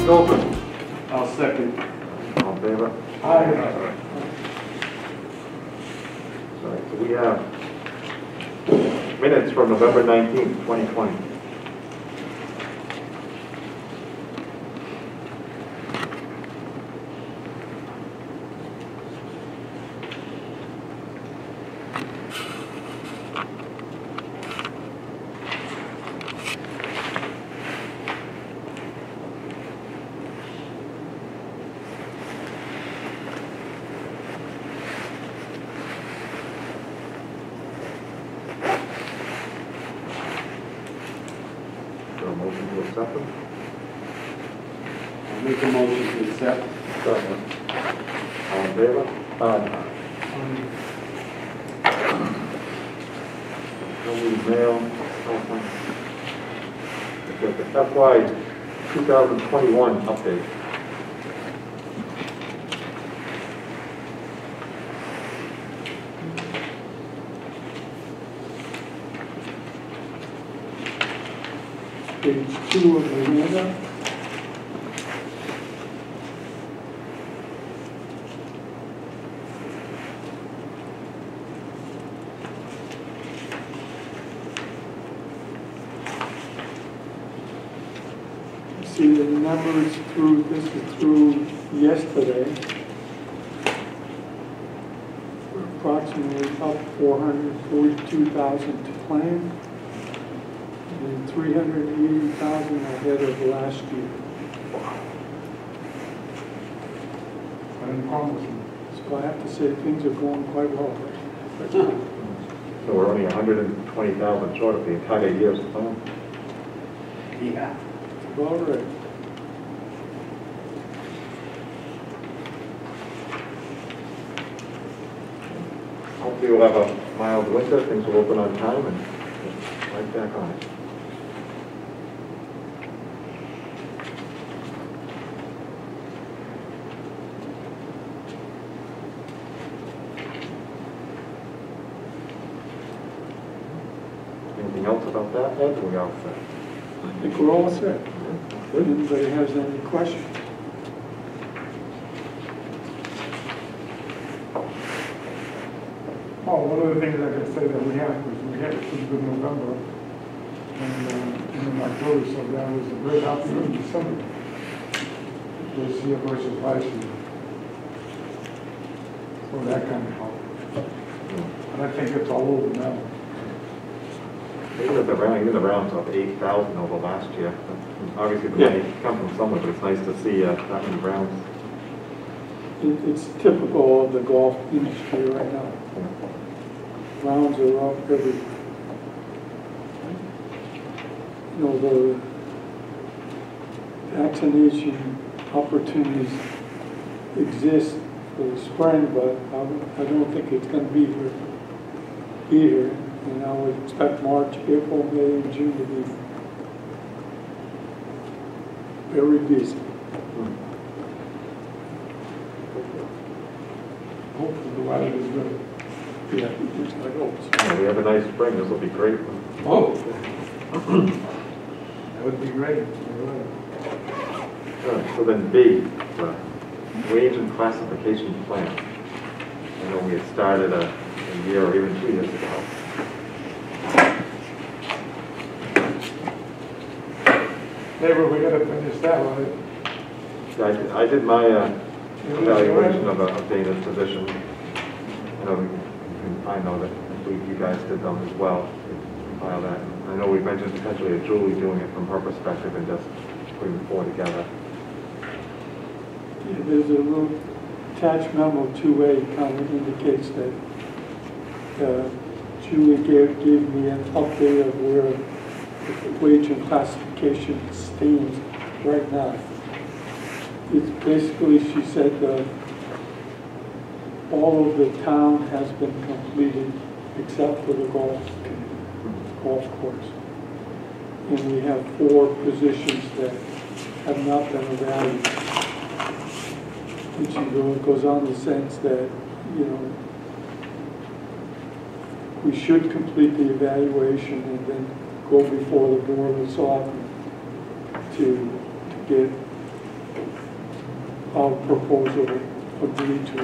Open. I'll second. All in favor? Aye. All right, so we have minutes from November 19th, 2020. Motion to accept them? I'll make a motion to accept. Second. All in favor? Aye. Mail. Okay, the FY 2021 update. Page 2 of the handout. See the numbers through, this is through yesterday. We're approximately up 442,000 to plan. And 380,000 ahead of last year. So I have to say things are going quite well. So we're only 120,000 short of the entire year's plan. Yeah. All right. Hopefully we'll have a mild winter, things will open on time and right back on it. Anything else about that, Ed? We all set? I think we're all set. If anybody has any questions? Oh, one of the things I can say that we had was we had a pretty good November and in October, so that was a great outcome in December this year versus last year. So that kind of helped. And I think it's all over now. Even the rounds up 8,000 over last year. Obviously the money comes from somewhere, but it's nice to see that many rounds. It's typical of the golf industry right now. Rounds are up everywhere. You know, the vaccination opportunities exist for the spring, but I don't think it's going to be here. And I would expect March, April, May, and June to be very busy. Hopefully the weather is good. Yeah, I hope so. Yeah, we have a nice spring, this will be great. Oh, that would be great. So then B, the wage and classification plan. I know we had started a year or even 2 years ago. Maybe we gotta finish that, right? Yeah, I did my evaluation of Dana's position. I know I know that I believe you guys did them as well. File that. I know we mentioned potentially Julie doing it from her perspective and just putting the four together. Yeah, there's a little attached memo 2A kind of indicates that Julie gave me an update of where the wage and classification stands right now. It's basically, she said, all of the town has been completed except for the golf course. And we have 4 positions that have not been evaluated. And she goes on the sense that, you know, we should complete the evaluation and then go before the board of selectmen to get our proposal agreed to.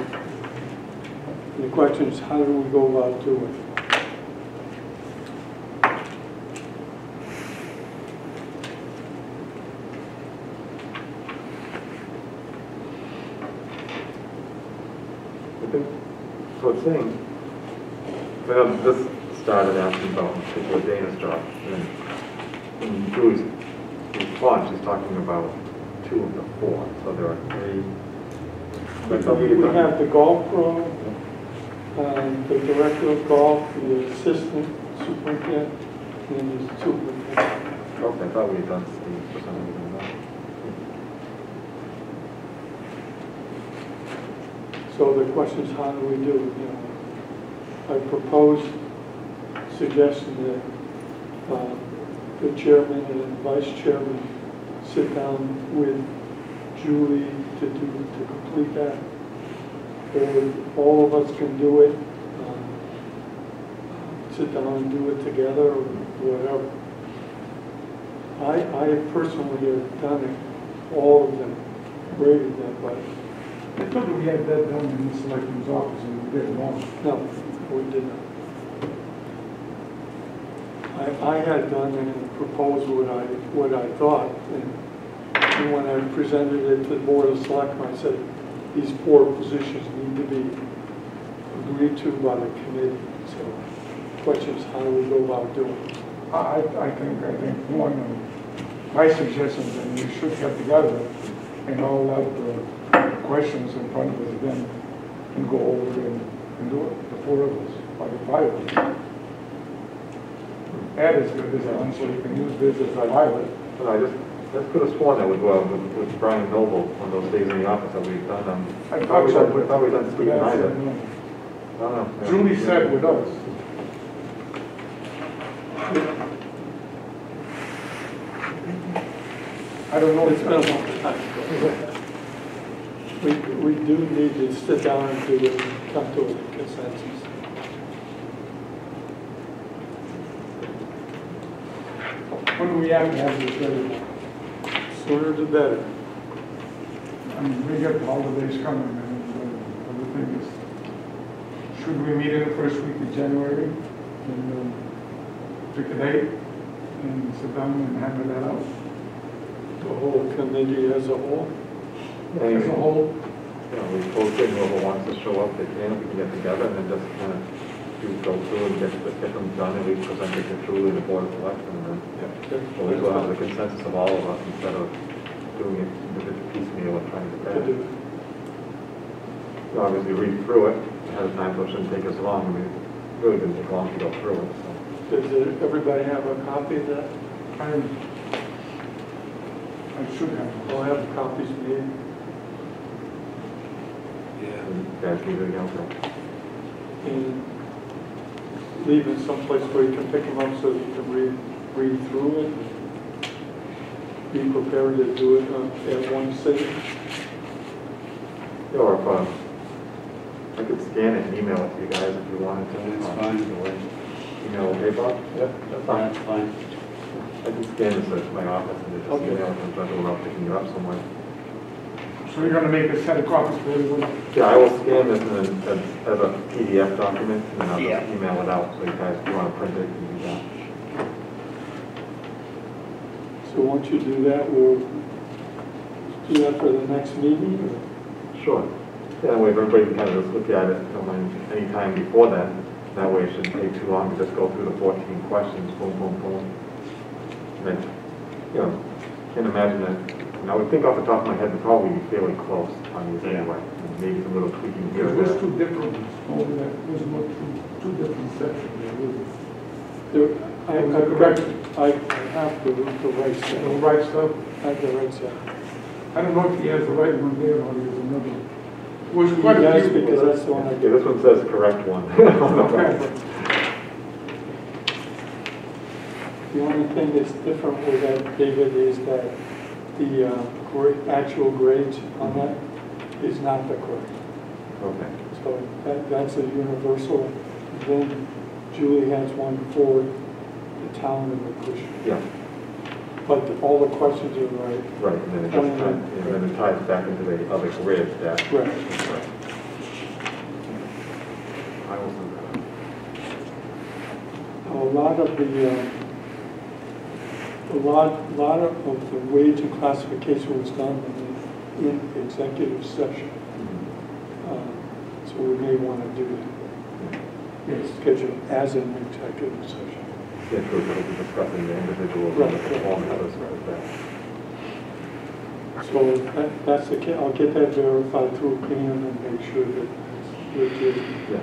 And the question is, how do we go about doing it? I think, so it's saying, well, this started asking about a particular Dana's job, and in Julie's response, she's talking about 2 of the 4, so there are 3. But We have the golf pro, the director of golf, the assistant superintendent, and the superintendent. Okay, I thought we had done Steve for some reason. So the question is, how do we do it? You know, I proposed suggestion that the chairman and vice chairman sit down with Julie to complete that. Or all of us can do it, sit down and do it together or whatever. I personally have done it, all of them, graded them, but I thought we had that done in the selectman's office and we did it wrong. no, we did not. I had done and proposed what I thought, and when I presented it to the board of selectmen, I said, these 4 positions need to be agreed to by the committee. So the question is, how do we go about doing it? I think one of my suggestions, and we should get together and all have the questions in front of us then and go over and do it, the 4 of us, or the 5 of us. Ed is good as one, so you can use this as a pilot. But I just could have sworn that would go out with Brian Noble on those days in the office that we've done. I thought so, I thought we'd done Steve Yeah, either. no. I don't know. Yeah. Julie said with us. I don't know. It's been a long time. We do need to sit down and do it, come to a consensus. When do we have to have this ready? Sooner the better. I mean, we get the holidays coming, and the thing is, should we meet in the first week of January and pick a date and sit down and hammer that out? The whole committee as a whole. As a whole, You know, we posted, whoever wants to show up, they can, we can get together and then just kind of go through and get them done, and we present it to Julie and the board of selectmen, and then always we'll have the consensus of all of us instead of doing it piecemeal and trying to get it. You obviously read through it ahead of time, so it shouldn't take us long. I mean, it really didn't take long to go through it, so. Does everybody have a copy of that? I should have. I'll have copies made. And you guys need to go through. And leave it someplace where you can pick them up so you can read through it. Be prepared to do it at one sitting. Or if, I could scan it and email it to you guys if you wanted to. It's fine. Email, okay, Bob? Yeah, that's fine. That's fine. I can scan this at my office and just Okay. email it and try to without picking you up somewhere. So you're gonna make a set of copies for everyone? Yeah, I will scan this and then as a PDF document, and then I'll Yeah. just email it out, so you guys, if you want to print it, you can do that. So once you do that, we'll do that for the next meeting. Or? Sure. Yeah, that way everybody can kind of just look at it, any time before then. That way it shouldn't take too long to just go through the 14 questions, boom, boom, boom. And then, you know, can't imagine that, I would think off the top of my head, we'd probably be fairly close on these anyway. And maybe some little tweaking here It or was there. 2 different ones. Oh, that was not two different sections there, was it? I have the right set. The right stuff? I have the right set. I don't know if he has the right one there or he has another one. Was quite a Yes, few. because that's the one I Yeah, did. this one says correct one. Okay. The only thing that's different with that, David, is that the actual grades on that is not the correct. Okay. So that's a universal. Then Julie has one for the town of Acushnet. Yeah, But all the questions are right. right, and then it just ties, and then it ties back into the other grid that. Right. Right. I will send that out. A lot of the, the wage and classification was done in executive session. So we may want to do that. Yes, schedule as an executive session. Yeah, true, we'll be discussing the individual Right. performances with that. So that's the, I'll get that verified through Clean and make sure that it's legit. Yeah,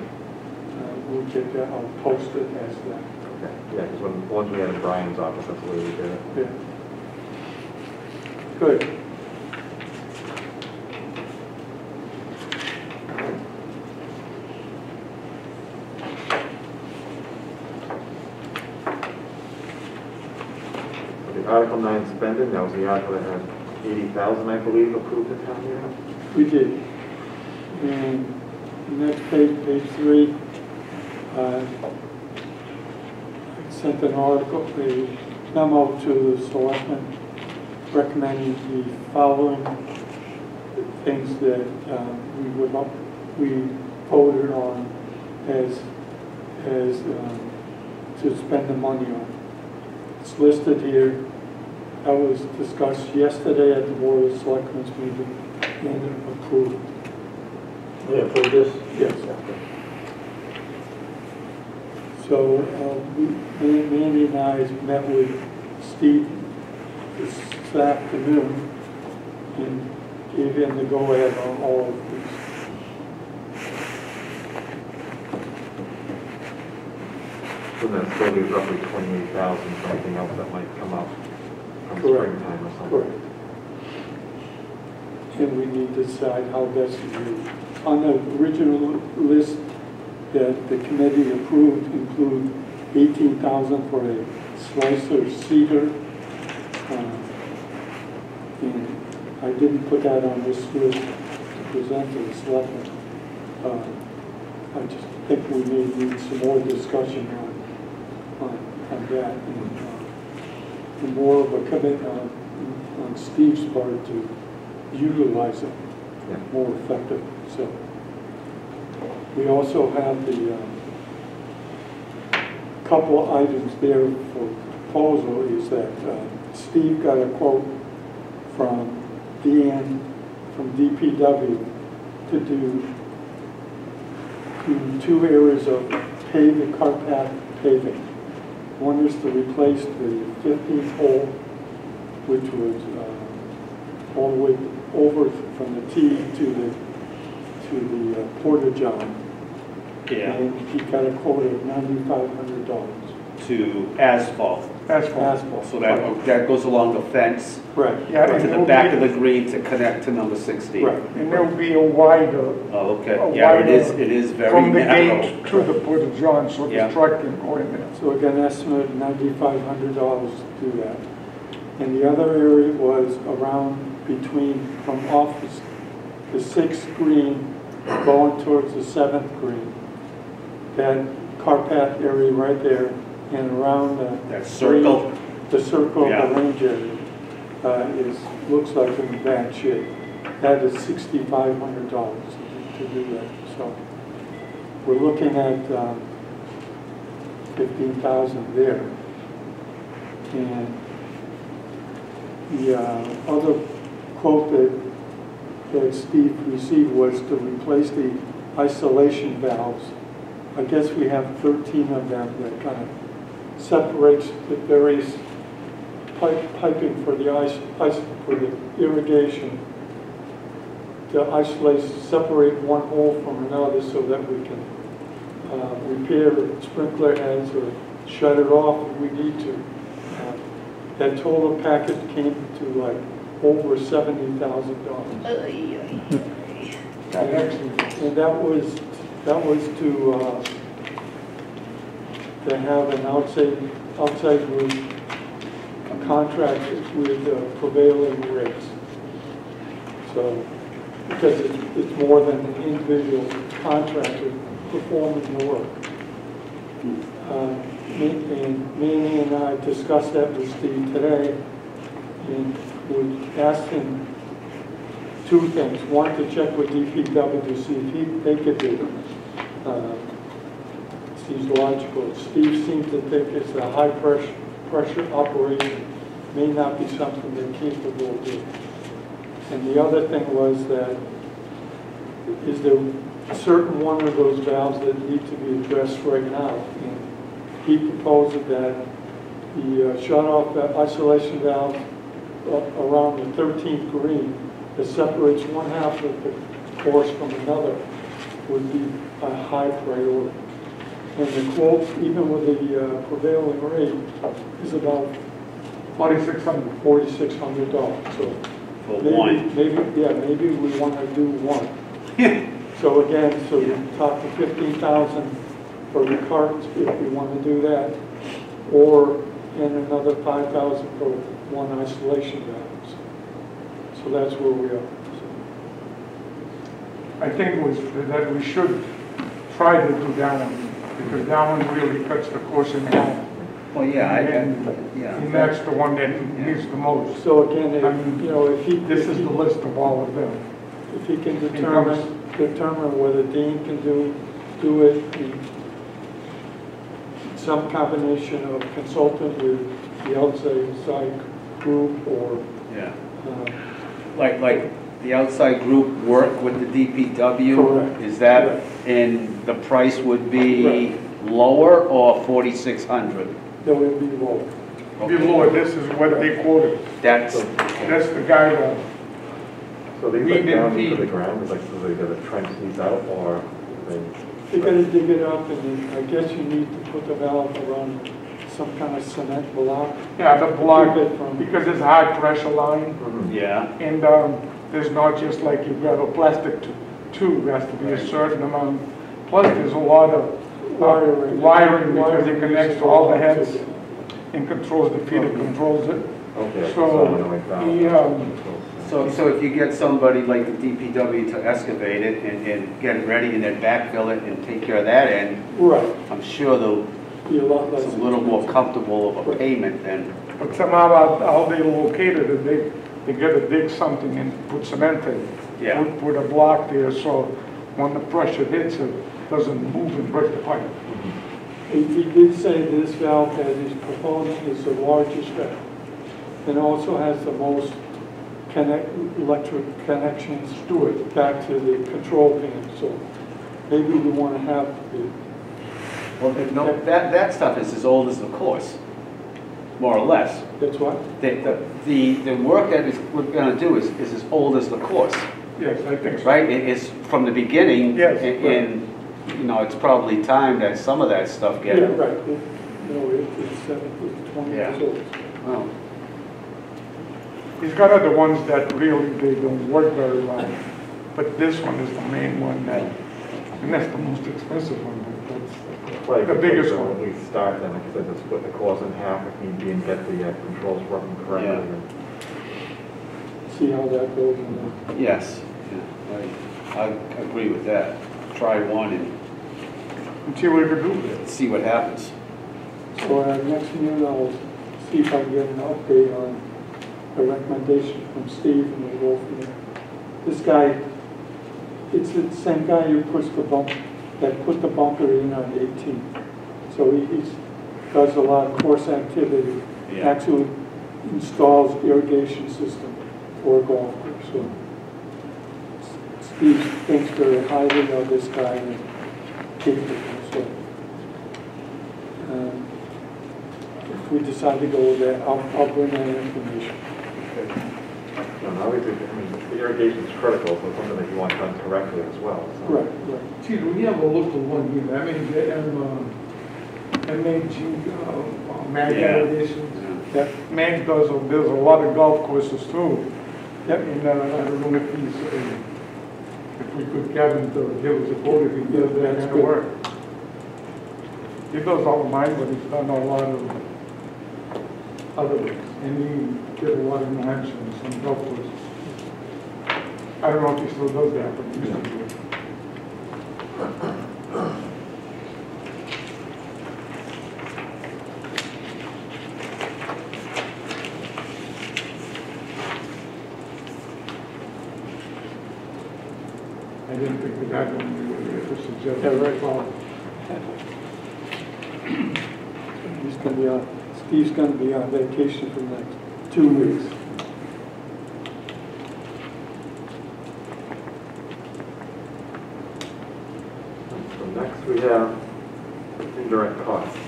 We'll get that, I'll post it as that. okay, yeah, because once we had it in Brian's office, that's the way we did it. Yeah. Good. The Article 9 spending, that was the article that had 80,000, I believe, approved at town meeting. We did. And the next page, page 3, I sent an article, a memo to the selectmen recommending the following things that we voted on as to spend the money on. It's listed here. That was discussed yesterday at the Board of Selectmen's meeting and approved. Yeah, for this? Yes. So Mandy and I met with Steve this afternoon and gave him the go-ahead on all of these. So that still leaves roughly 28,000 for anything else that might come up from Correct. springtime or something. Correct. And we need to decide how best to do it. On the original list that the committee approved include 18,000 for a slicer seeder. And I didn't put that on this list to present to the selectmen. I just think we may need some more discussion on that and more of a commitment on Steve's part to utilize it more effectively. So we also have the couple of items there for proposal is that Steve got a quote from Deanne from DPW to do two areas of paving, cart path paving. One is to replace the 15th hole, which was all the way over from the tee to the porta-john. Yeah, And he got a quote of $9,500. to asphalt. Asphalt. So that goes along the fence Right. Yeah, to and the there'll back be- of the green to connect to number 16. Right. And there'll be a wider, Oh, okay. A Yeah, it wider is very from the narrow. gate to the porta-john, so Yeah. the truck can go in there. So we got an estimate of $9,500 to do that. And the other area was around from off the 6th green going towards the 7th green. That car path area right there and around That circle. the circle Yeah. of the range area looks like in bad shape. That is $6,500 to do that. So we're looking at 15,000 there. And the other quote that Steve received was to replace the isolation valves. I guess we have 13 of them that kind of separates the various piping for the for the irrigation to separate one hole from another so that we can repair the sprinkler heads or shut it off if we need to. That total package came to like over $70,000. And that was to have an outside group contract with prevailing rates. So, because it's more than an individual contractor performing the work. And Manny and I discussed that with Steve today, and we asked him two things. One, to check with DPW to see if they could do it. Seems logical. Steve seemed to think it's a high pressure operation, may not be something they're capable of doing. And the other thing was that, is there a certain one of those valves that need to be addressed right now? And he proposed that the shut-off isolation valve around the 13th green that separates one half of the course from another would be a high priority. And the quote, even with the prevailing rate, is about $4,600. So For one. maybe we want to do one. So again, so we talk to 15,000 for the carts if we want to do that, or and another 5,000 for one isolation valve. So that's where we are. I think that we should try to do that one, because that one really cuts the course in half. Well, yeah, And that's the one that needs the most. So again, if, I mean, this is the list of all of them. if he can determine whether Dean can do it in some combination of consultant with the outside group or Yeah. Like the outside group work with the DPW? Correct. Is that, Correct. and the price would be lower or 4,600? that would be low. Below, this is what they quoted. That's, That's the guy that, So these We like didn't down feed. to the ground, it's like, so they gotta trench these out, or they? You gotta dig it up, and then I guess you need to put the valve around some kind of cement block. yeah, the block, Keep it from- because it's a high pressure line, yeah. and there's not just like you grab a plastic tube, it has to be a certain amount. Plus, there's a lot of wiring because it connects to all the heads and controls the feeder, controls it. Okay. So, like that. So if you get somebody like the DPW to excavate it and get it ready and then backfill it and take care of that end, Right, I'm sure they'll, be a lot less. it's a little more comfortable of a payment than, But somehow how they located it, they gotta dig something and put cement in. Yeah. Put a block there, so when the pressure hits it, doesn't move and break the pipe. He did say this valve that he's proposing is the largest valve, and also has the most electric connections to it, back to the control panel, so maybe we want to have the, well, no, that stuff is as old as the course, more or less. that's what? The work that we're gonna do is as old as the course, Yes, I think so. right? It's from the beginning. Yes, And, you know, it's probably time that some of that stuff Yeah, get, right, it's 20 years Yeah. old. well, He's got other ones that really, they don't work very well, but this one is the main one, and that's the most expensive one, but Like, that's the biggest so one. when we start, then, like I said, just split the course in half if need be and get the controls working correctly. Yeah. and- See how that goes, and then yes, yeah, I agree with that. Try one and And see what we can do with it. see what happens. So at our next meeting, I'll see if I can get an update on the recommendation from Steve, and we'll go from there. This guy, it's the same guy who that put the bunker in on 18. So he does a lot of course activity, Yeah. actually installs irrigation system for a golf course. So Steve thinks very highly of this guy and capable, so. If we decide to go with that, I'll bring that information. And obviously, I mean, the irrigation is critical, so it's something that you want done correctly as well. So. Right. Chief, we have a look at one here, I mean, Mag Yeah. irrigations. Yep, Mag does, there's a lot of golf courses too. yep. And I don't know if he's, if we could get him to give us a quote if he does that That's kind of good. work. He does all of mine, but he's done a lot of other ones. And he did a lot in New Hampshire and some golf courses. I don't know if he still does that, but he used to do it. I didn't think we had one, we would have suggested. Yeah, right. Well, Steve's gonna be on vacation for the next 2 weeks. So next we have indirect costs.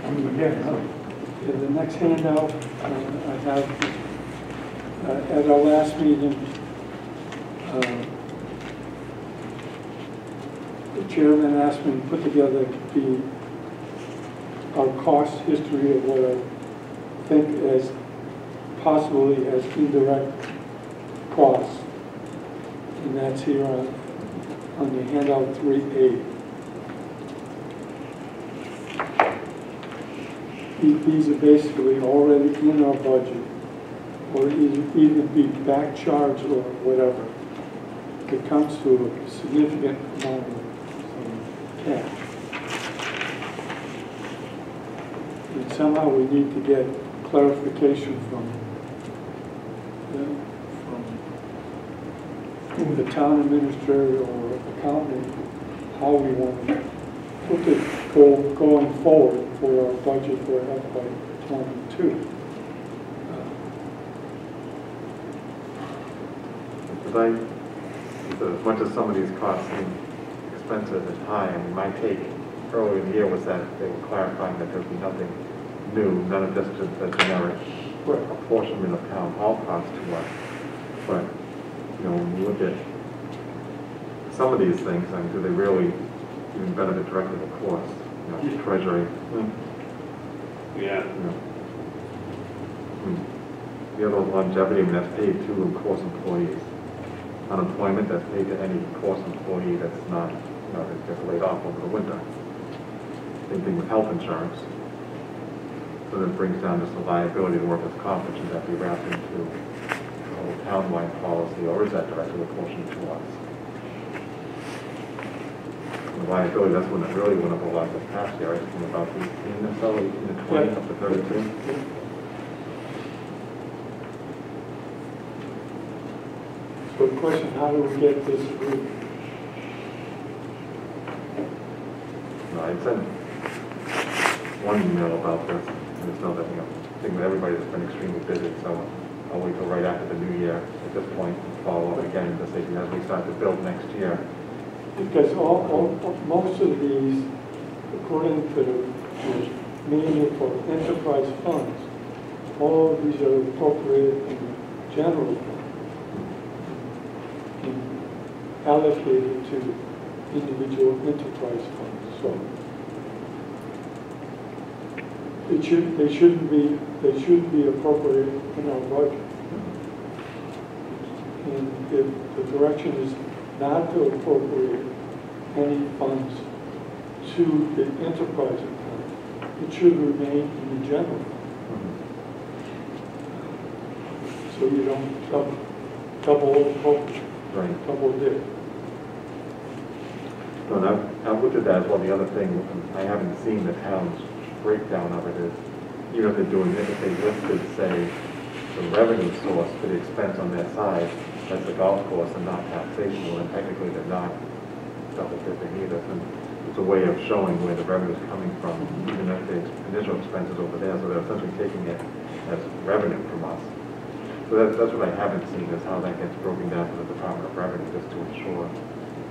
I mean, again, In the next handout, I have, at our last meeting, the chairman asked me to put together our cost history of what I think as possibly as indirect costs. And that's here on the handout 3A. These are basically already in our budget, or either be back charged or whatever. It comes to a significant amount of cash. And somehow we need to get clarification from the town administrator or accountant, how we want to put it going forward for our budget for FY22. Because as much as some of these costs seem expensive and high, I mean, my take earlier in the year was that they were clarifying that there would be nothing new, none of this just a generic apportionment of town hall costs to us. But, you know, when you look at some of these things, I mean, do they really even benefit directly the course? You know, treasury. Yeah. You know. The other longevity, I mean, that's paid to course employees. Unemployment, that's paid to any course employee that's not, you know, that gets laid off over the winter. Same thing with health insurance. So that brings down just the liability of workers' comp, which should that be wrapped into a whole town-wide policy, or is that directly apportioned to us? The liability, that's when it really went up a lot this past year, right? From about 18 or so, 18 to 20, up to 32. So the question, how do we get this through? No, I sent one email about this, and it's not that, you know, I think that everybody's been extremely busy, so I'll wait till right after the new year at this point and follow up again to say, as we start to build next year. Because most of these, according to the manual for enterprise funds, all of these are appropriated in the general fund and allocated to individual enterprise funds. So they shouldn't be appropriated in our budget. And if the direction is not to appropriate any funds to the enterprise account, it should remain in the general fund. So you don't double appropriate, Right. double dip. So I've looked at that as well. The other thing, I haven't seen the town's breakdown of it is, even if they're doing it, if they listed, say, the revenue source for the expense on their side, that's the golf course and not taxation, well, then technically they're not double dipping either. And it's a way of showing where the revenue is coming from, even if the initial expenses over there, so they're essentially taking it as revenue from us. So that's what I haven't seen, is how that gets broken down to the Department of Revenue, just to ensure.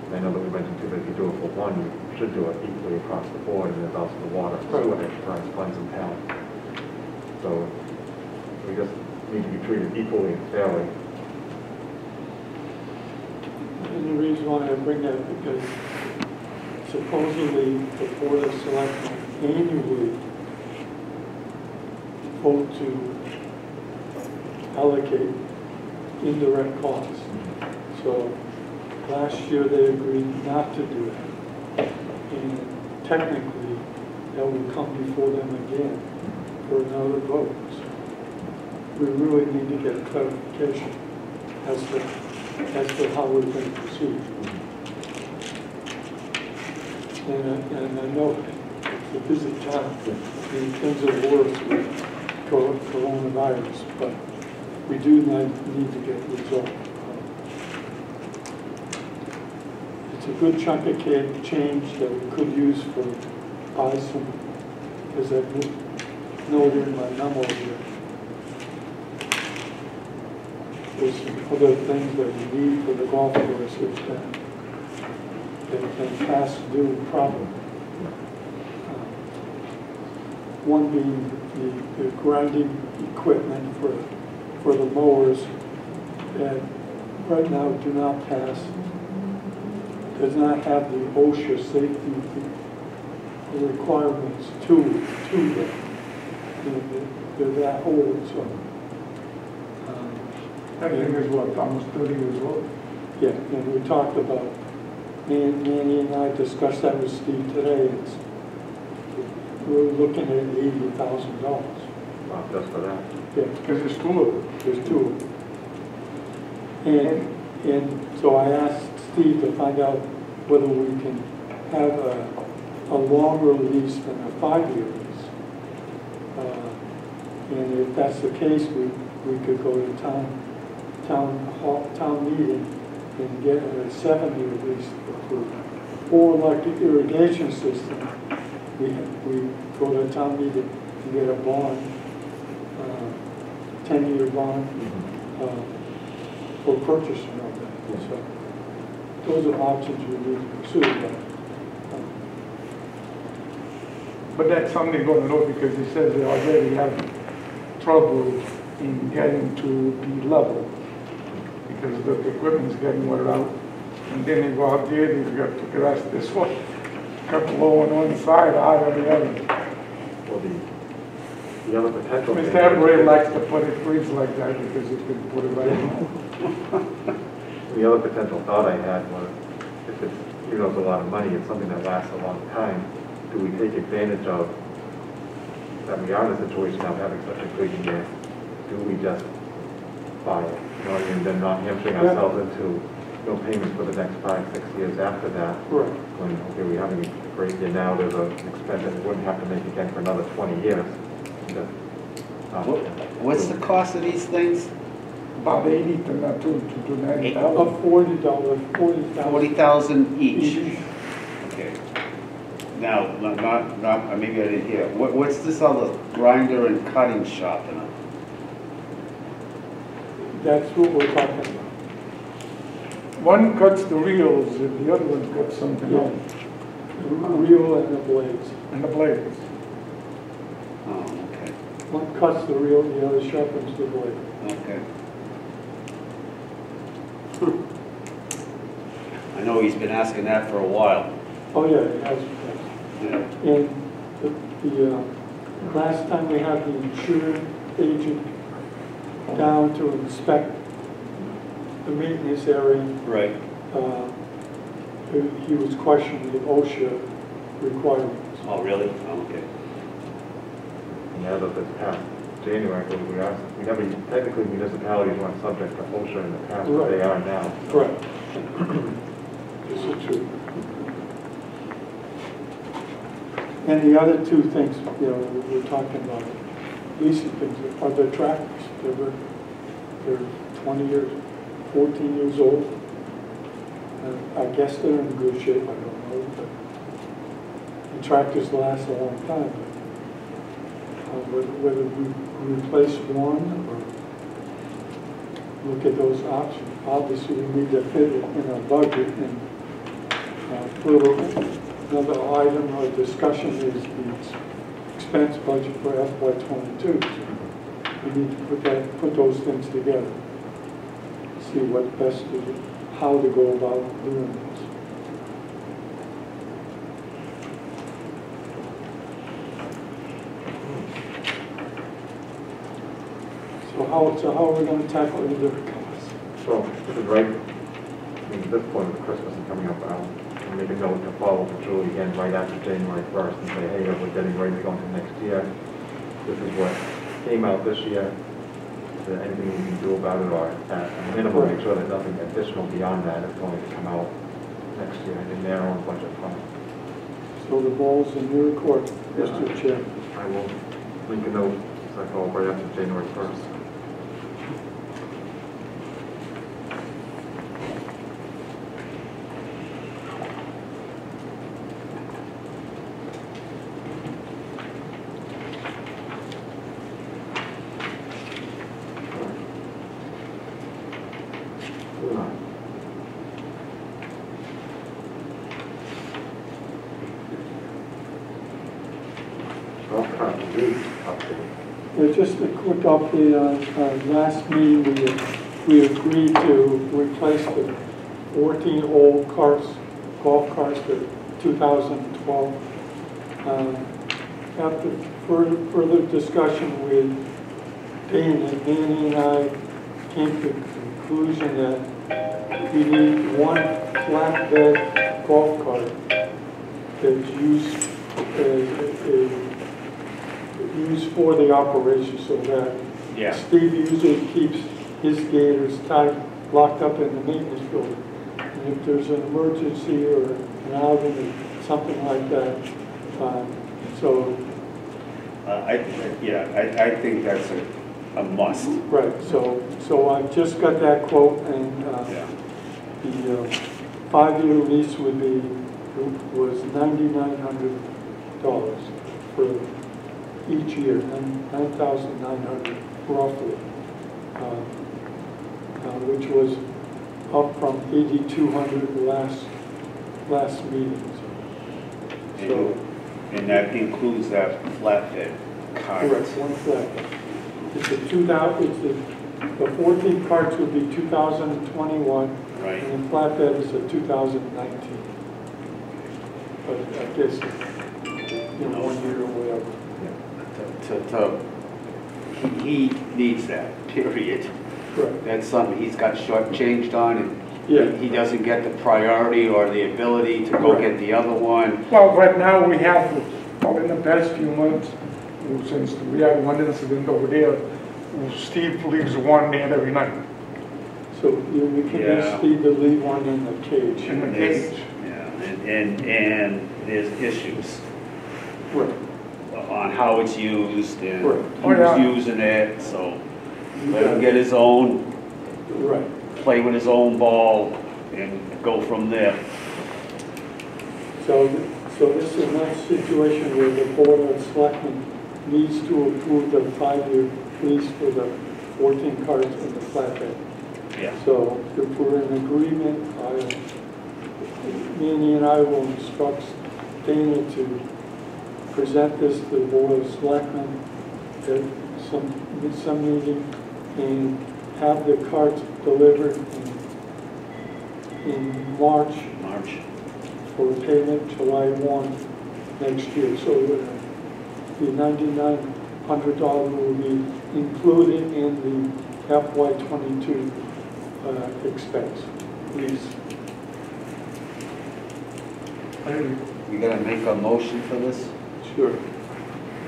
And I know that we mentioned too, that if you do it for one, you should do it equally across the board, and there's also the water, sewer enterprise funds in town. So we just need to be treated equally and fairly. And the reason why I bring that, because supposedly the Board of Selectmen annually vote to allocate indirect costs. So last year they agreed not to do that. And technically, that will come before them again for another vote. So we really need to get clarification as to how we're going to proceed. And I know it's a busy time in terms of work with coronavirus, but we do need to get resolved. It's a good chunk of change that we could use for buy some, as I noted in my memo here. There's some other things that we need for the golf courses that can pass due problem. One being the grinding equipment for the mowers that right now do not pass, does not have the OSHA safety requirements to them. They're that old, so. That thing is what, almost 30 years old? Yeah, and we talked about, Manny and I discussed that with Steve today. We're looking at $80,000. Wow, just for that. Yeah, Because there's two of them. there's two of them. And so I asked Steve to find out whether we can have a longer lease than a 5-year lease. And if that's the case, we could go to town meeting and get a 7-year lease approved. Or like the irrigation system, we go to town meeting and get a bond, 10-year bond for purchasing of that. So those are options we need to pursue. But that's something they're going to know because he says they already have trouble in getting to be level because the equipment's getting wear out. And then they go out there, they've got to grass this one, cut low on one side, high on the other. Well, the other potential. Mr. Emery likes to put it freeze like that because he can put it right on. The other potential thought I had was, if it's, even though it's a lot of money, it's something that lasts a long time, do we take advantage of that we are in a situation now having such a good year? Do we just buy it? You know, and then not hamstring ourselves into no payments for the next 5, 6 years after that. Right. When, okay, we're having a great year now, there's an expense that we wouldn't have to make again for another 20 years. What's the cost of these things? About 80 to 90,000. $40,000. 40,000 each. Okay. Now, not, maybe I didn't hear. What's this other grinder and cutting shop? That's what we're talking about. One cuts the reels and the other one cuts something else. The reel and the blades. And the blades. Oh, okay. One cuts the reel, the other sharpens the blade. Okay. I know he's been asking that for a while. Oh, yeah, it has. Yeah. And the last time we had the insurance agent down to inspect the maintenance area, Right. he was questioning the OSHA requirements. Oh, really? Oh, okay. Yeah, but this past January, we never, technically municipalities weren't subject to OSHA in the past, but they are now. Right. This is true. And the other two things, we're talking about, leasing things, are the tractors. They're 20 years, 14 years old. I guess they're in good shape, I don't know, but the tractors last a long time. Whether we replace one or look at those options. Obviously, we need to fit it in our budget. And another item of discussion is the expense budget for FY22. We need to put those things together. See what best to do, how to go about doing this. how are we gonna tackle the costs? So, this is right, I mean, at this point, with Christmas is coming up, I'll make a note to follow through again right after January 1st and say, hey, we're getting ready to go into next year. This is what came out this year. Is there anything we can do about it, or at a minimum, make sure that nothing additional beyond that is going to come out next year in their own budget fund. So the ball's in your court, Mr. Chair. I will make a note, so I follow right after January 1st. Just a quick update on last meeting, we agreed to replace the 14 old cars, golf carts with 2012. After further discussion with Dana, Danny and I came to the conclusion that we need one flatbed golf cart that's used for the operation, so that Yeah. Steve usually keeps his gators tied, locked up in the maintenance building. And if there's an emergency or an outing or something like that, so, I think that's a must. right, so I just got that quote, and Yeah. the 5-year lease was $9,900 for each year, $9,900 roughly, which was up from $8,200 last meeting. So, And that includes that flatbed cart. correct, one flatbed. It's a 2000. The 14 carts would be 2021, Right. and the flatbed is a 2019. But I guess, 1 year or whatever. He needs that, period. Correct. That's something he's got shortchanged on, and Yeah. he doesn't get the priority or the ability to go get the other one. Well, right now we have, well, in the past few months, since we had one incident over there, Steve leaves one there every night So we can Yeah. ask Steve to leave one in the cage. in the There's- cage. Yeah, and there's issues Right. on how it's used and Right. Oh, yeah. who's using it, so let him get his own, Right. play with his own ball and go from there. So this is not a situation where the Board of Selectmen needs to approve the 5-year lease for the 14 cars and the flatbed. Yeah. So if we're in agreement, Manny and I will instruct Dana to present this to the Board of Selectmen at some meeting and have the carts delivered in March for payment July 1 next year. So the $9,900 will be included in the FY22 expense, please. You gotta make a motion for this? Sure.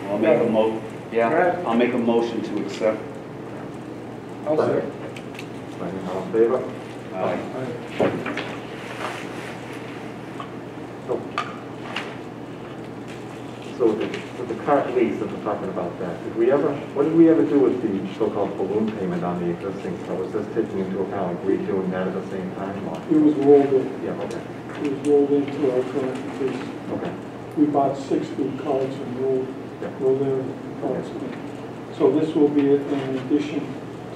I'll make a Yeah. I'll make a motion to accept. I'll say. All in favor? Aye. So with the cart lease, if we're talking about that, what did we ever do with the so-called balloon payment on the existing? So was this taking into account, like redoing that at the same time? Or? It was rolled in. Yeah, okay, It was rolled into our current lease. okay. We bought 60 cards and rolled in cards. Yeah. So this will be in addition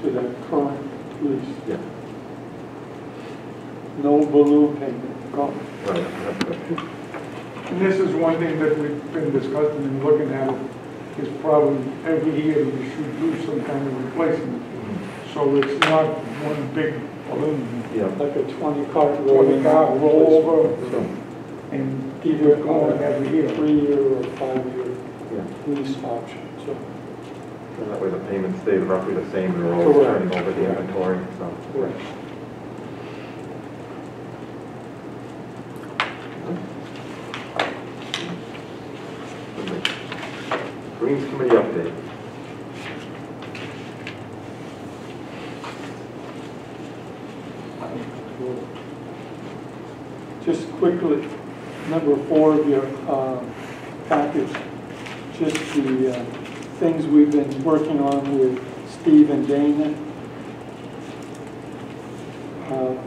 to the current lease. Yeah, No balloon payment. Gone. right, that's good. And this is one thing that we've been discussing and looking at, is probably every year we should do some kind of replacement. So it's not one big balloon, Yeah. Like a 20 card or roll. the car roll over So, and keep Either it going every year. 3-year or 5-year yeah. lease option. So And that way the payments stay roughly the same, and we're always Correct. turning over the inventory, so. Correct. Greens Committee update. Just quickly, number 4 of your package, just the things we've been working on with Steve and Dana.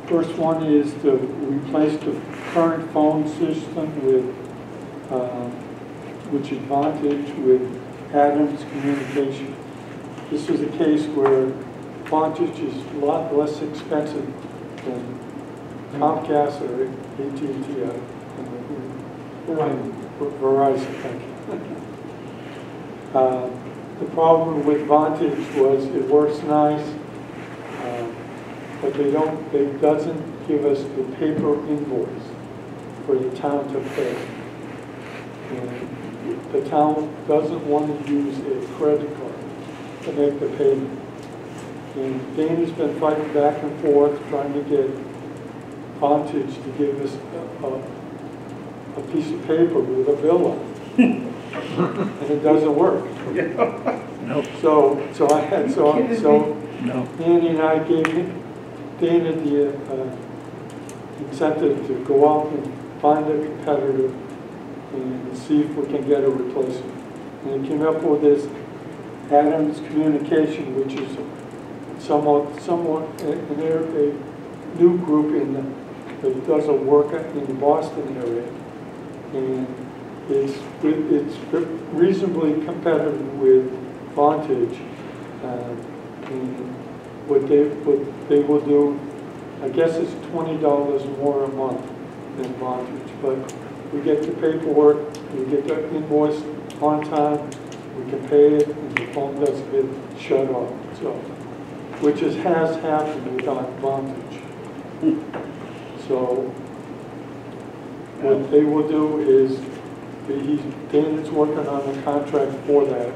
First one is to replace the current phone system with, which is Vantage, with Adams Communication. This is a case where Vantage is a lot less expensive than Comcast or AT&T, Verizon, thank you. The problem with Vantage was it works nice, but it doesn't give us the paper invoice for the town to pay. And the town doesn't want to use a credit card to make the payment. And Dana's been fighting back and forth trying to get Vantage to give us a piece of paper with a bill on it. And it doesn't work. Nope. So No. Andy and I gave Dana the incentive to go out and find a competitor and see if we can get a replacement. And he came up with this Adams Communication, which is somewhat and they're a new group that does a work in the Boston area, and it's reasonably competitive with Vantage. And what they will do, I guess it's $20 more a month than Vantage, but we get the paperwork, we get the invoice on time, we can pay it, and the phone doesn't get shut off. So, which has happened with Vantage. So, what they will do is, Dana's working on a contract for that.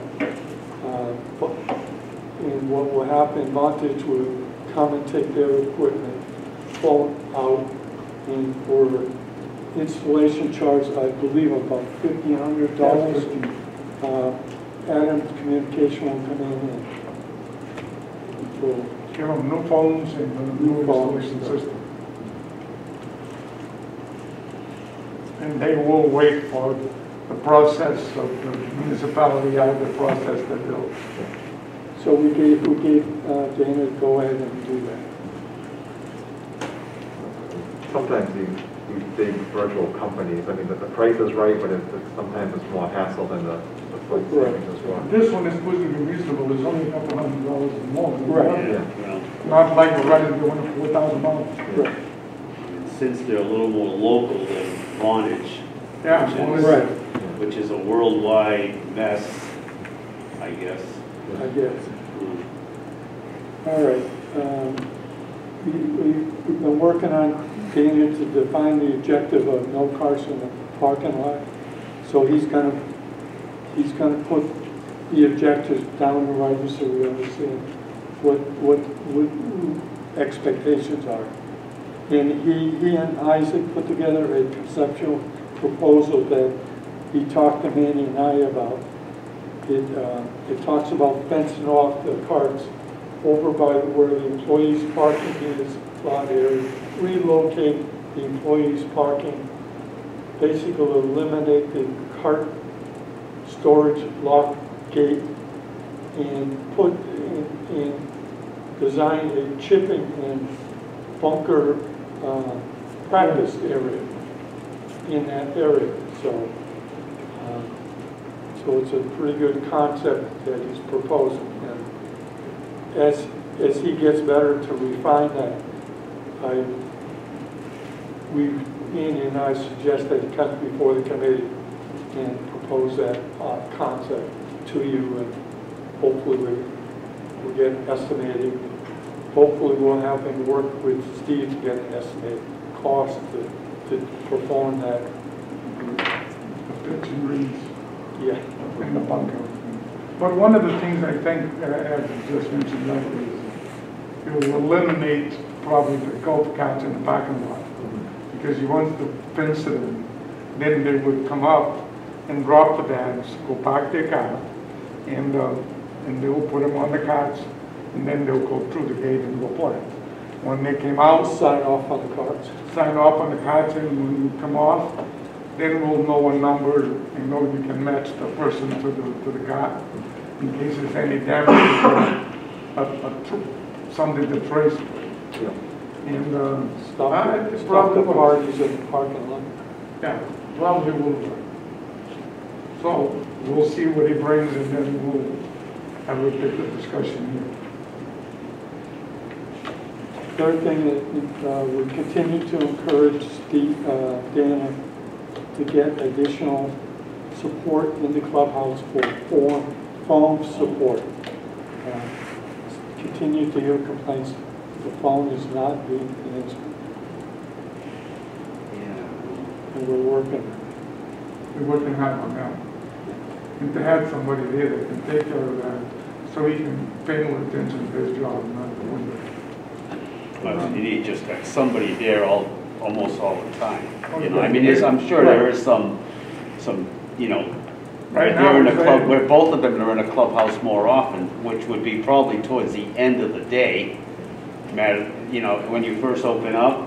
And what will happen, Vantage will come and take their equipment, phone out, and for installation charge, I believe about $1,500. Adams Communication will come in and Give them new phones and a new installation system. And they will wait for the process of the municipality out to process the bill. so we gave Dana to go ahead and do that. Sometimes these big virtual companies, I mean, the price is right, but sometimes it's more hassle than the flight savings as well. This one is supposed to be reasonable, it's only a couple $100 more. Right. Yeah, well, Not like we're running doing it for $4,000. Right. since they're a little more local than Vonage, Yeah, which well, is- Right, which is a worldwide mess, I guess. I guess. Mm. All right. We've been working on Dana to define the objective of no cars in the parking lot. So he's gonna put the objectives down in writing so we understand what expectations are. And he and Isaac put together a conceptual proposal that he talked to Manny and I about. It talks about fencing off the carts over by where the employees' parking is, lot area, relocate the employees' parking, basically eliminate the cart storage lock gate, and put in design a chipping and bunker practice area in that area. So it's a pretty good concept that he's proposing. And as he gets better to refine that, Ian and I suggest that he comes before the committee and propose that concept to you, and hopefully we'll get estimated. Hopefully we'll have him work with Steve to get an estimated cost to perform that. The pitch and reeds Yeah. in the bunker. But one of the things I think, as you just mentioned, that is, it will eliminate probably the golf carts in the parking lot. Because you want to fence it in, then they would come up and drop the bags, go park their car, and they'll put them on the carts, and then they'll go through the gate and go play. When they came out, Sign off on the cards. sign off on the cards, and when you come off, then we'll know a number, and know you can match the person to the car, in case there's any damage, something to trace. Yeah. And, Stop it's the probably parties in the parking lot. yeah, probably will work. So, we'll see what he brings, and then we'll have a bit of discussion here. Third thing, that we continue to encourage Dana to get additional support in the clubhouse for phone support. Continue to hear complaints, the phone is not being answered, Yeah. and we're working. We're working hard on that. And to have somebody there that can take care of that, so he can pay more attention to his job, not the window. But you need just like somebody there almost all the time. You know, I Okay. mean, I'm sure there is some, you know, Right they're in now, a we're club, saying- where both of them are in a clubhouse more often, which would be probably towards the end of the day. Matter, you know, when you first open up,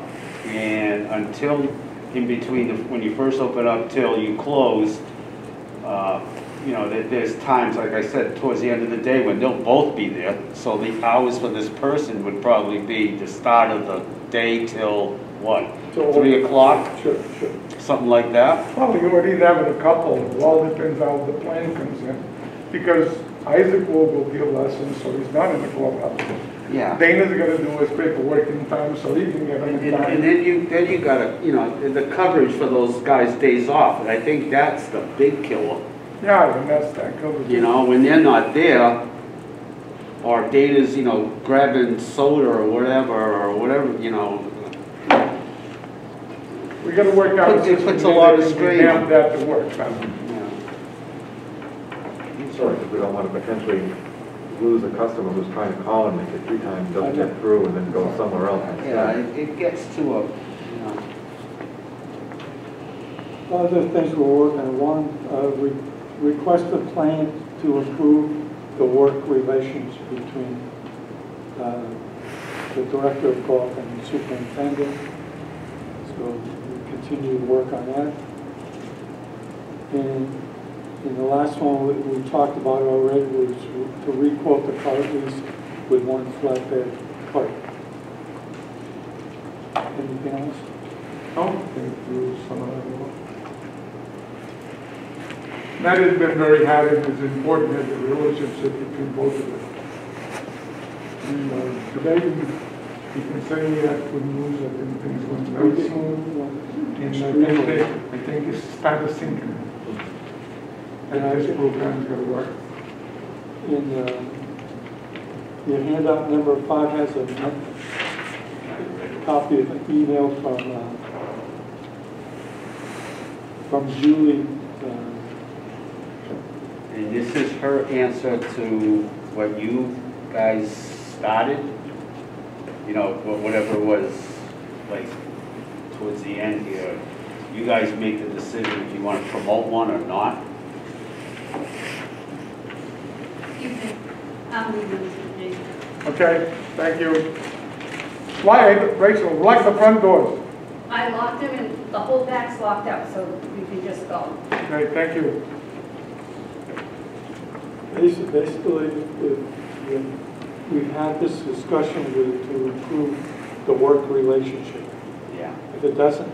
and until in between when you first open up till you close, you know, there's times, like I said, towards the end of the day when they'll both be there. So the hours for this person would probably be the start of the day till what, So- 3 o'clock, Sure, sure. something like that. Well, you already having a couple, it all depends how the plan comes in. Because Isaac will go give lessons, so he's not in the clubhouse. Yeah. Dana's gonna do his paperwork in time, so he can get them in And time. then you gotta, you know, the coverage for those guys' days off, and I think that's the big killer. Yeah, and that covers. You know, when they're not there, or Dana's, you know, grabbing soda or whatever, you know. We gotta work out. It puts a lot of strain on- Have that to work, Yeah. Sorry, because we don't want to potentially lose a customer who's trying to call and make it 3 times, doesn't get through, and then go somewhere else Yeah, instead. it gets to a, you know. Other things we're working on, one, request a plan to improve the work relations between the director of golf and the superintendent. So we continue to work on that. And the last one we talked about already was to re-quote the cart lease with one flatbed cart. Anything else? I think through some of that work. That has been very hard and is important as a relationship between both of them. And today, we can say we had good news, I think things went very smooth. And I think it's started sinking. And this program's gonna work. In your handout number 5 has a copy of an email from Julie. And this is her answer to what you guys started, you know, whatever it was, like, towards the end here. You guys make the decision if you want to promote one or not. You can, I'm leaving Mr. Jason. Okay, thank you. Rachel, lock the front doors. I locked him and the whole back's locked up, so you can just go. Okay, thank you. Basically, we've had this discussion to improve the work relationship. Yeah. If it doesn't,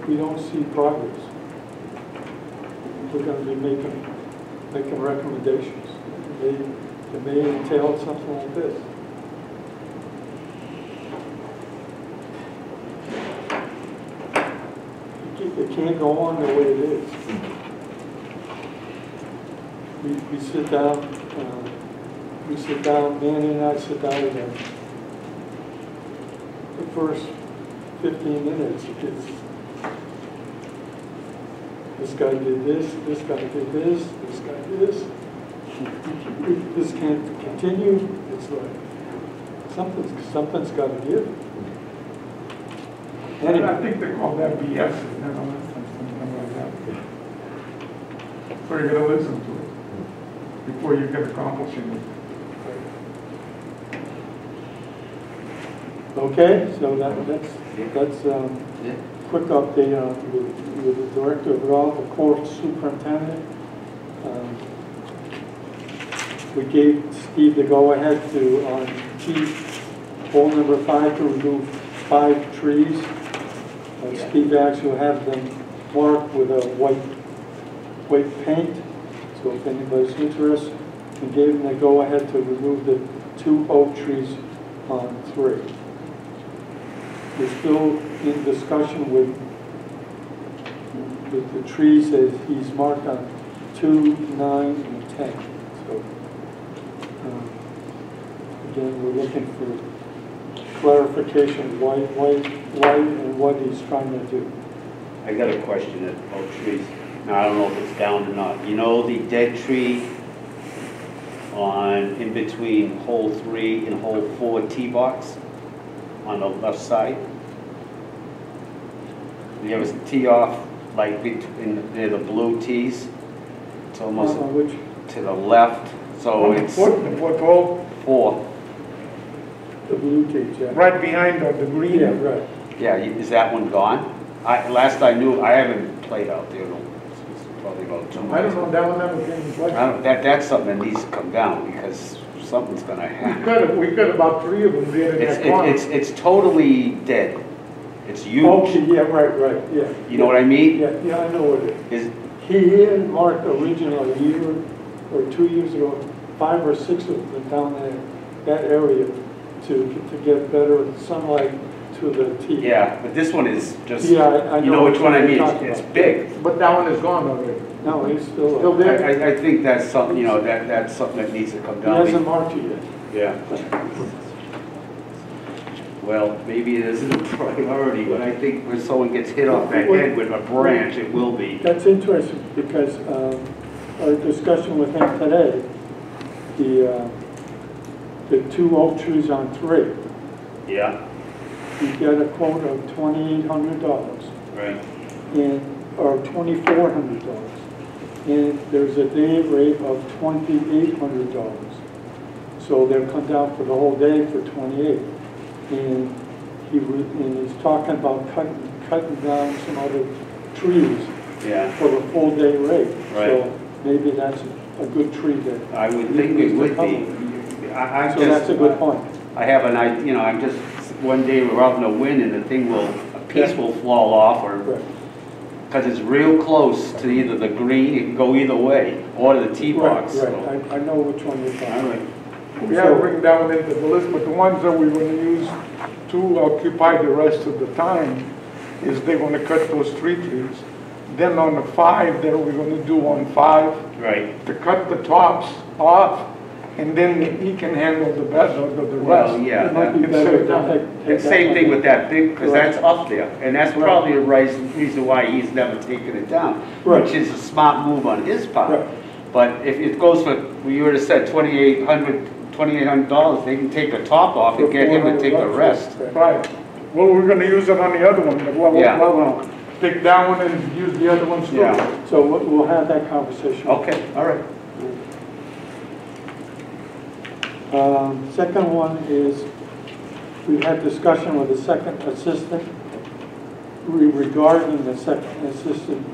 we don't see progress. We're going to be making recommendations. It may entail something like this. It can't go on the way it is. We sit down, Manny and I sit down again. The first 15 minutes, it's, this guy did this guy did this, this guy did this. if this can't continue, it's like, something's got to give. And I Anyway, think they call that BS, you know, something like that. So you gotta listen to it before you can accomplish anything. okay, so that's quick update on with the director of law, the court superintendent. We gave Steve the go-ahead to, on hole number 5, to remove 5 trees. Steve actually have them marked with a white paint, so if anybody's interested, we gave him the go-ahead to remove the 2 oak trees on 3. We're still in discussion with the trees that he's marked on 2, 9, and 10. So, again, we're looking for clarification why and what he's trying to do. I got a question about trees. Now, I don't know if it's down or not. You know the dead tree in between hole 3 and hole 4 tee box on the left side? You have a tee off like near the blue tees. It's almost Which, to the left, so it's What hole? 4. the blue cage, yeah. Right behind the green. Yeah, right. Yeah, is that one gone? Last I knew, I haven't played out there, it's probably about 2 months. I don't know, that one never came in play. That's something that needs to come down, because something's gonna happen. We got about 3 of them there in that corner. It's totally dead. It's huge. Okay, yeah, right, yeah. You know what I mean? Yeah, I know what it is. Is, He had marked originally a year or 2 years ago, 5 or 6 of them down there, that area, to get better sunlight to the tee. yeah, but this one is just, Yeah, I you know which one I mean? what you're talking It's about. big. But that one is gone already. No, he's still. Still there? I think that's something, you know, that's something that needs to come He down. hasn't marked it yet. Yeah. Well, maybe it isn't a priority, but I think when someone gets hit off that head with a branch, it will be. That's interesting, because our discussion with him today, the 2 oak trees on 3, Yeah, he got a quote of $2,800 right. or $2,400. And there's a day rate of $2,800. So they'll come down for the whole day for 28. And he's talking about cutting down some other trees Yeah, for the full day rate. Right. So maybe that's a good tree that. I would think it would be. I So that's a good point. I have an idea, you know, I'm just, one day we're out in the wind and the thing a piece will fall off, or, Right. because it's real close to either the green, it can go either way, or the tee box. Right, so. right. I know which one you're talking All about. right. We haven't written down into the list, but the ones that we're gonna use to occupy the rest of the time is they're gonna cut those 3 trees. Then on the 5, that we're gonna do on 5, Right. to cut the tops off, and then he can handle the rest of the rest. Well, yeah. It might be It's better set to down. take And that same one. thing with that big, because Right. that's up there, and that's Right. probably the reason why he's never taken it down, Right. which is a smart move on his part. Right. But if it goes for, you would have said $2,800, they can take the top off and get him to take the rest. Right. Well, we're gonna use it on the other one, the level Yeah. one. Take that one and use the other ones too. Yeah. So we'll have that conversation. Okay, all right. Second one is, we had discussion with the second assistant regarding the second assistant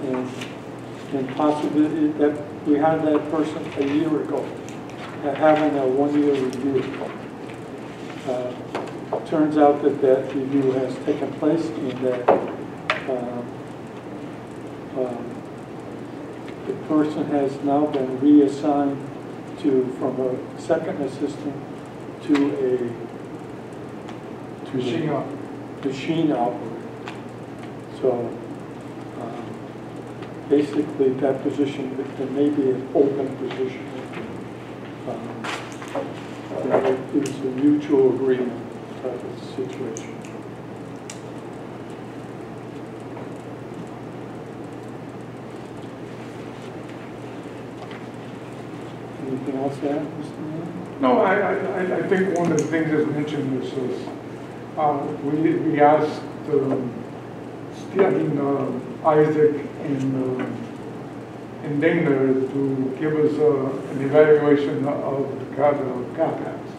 and possibility that we had that person a year ago, having a 1-year review. Turns out that review has taken place and that the person has now been reassigned from a second assistant to machine operator. So basically that position, there may be an open position. It's a mutual agreement type of situation. Anything else to add, Mr. Mayor? No, I think one of the things that's mentioned is, we asked, Isaac and Dana to give us an evaluation of the carpets.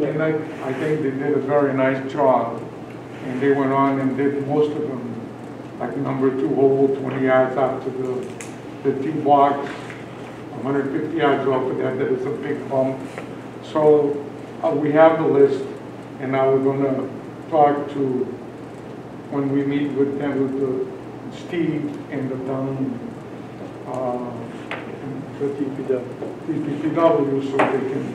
And I think they did a very nice job, and they went on and did most of them, like number 2 hole, 20 yards out to the tee box, 150 yards off of that, that is a big bump. So we have the list, and now we're going to talk to, when we meet with them, with Steve and the town, For DPW, so they can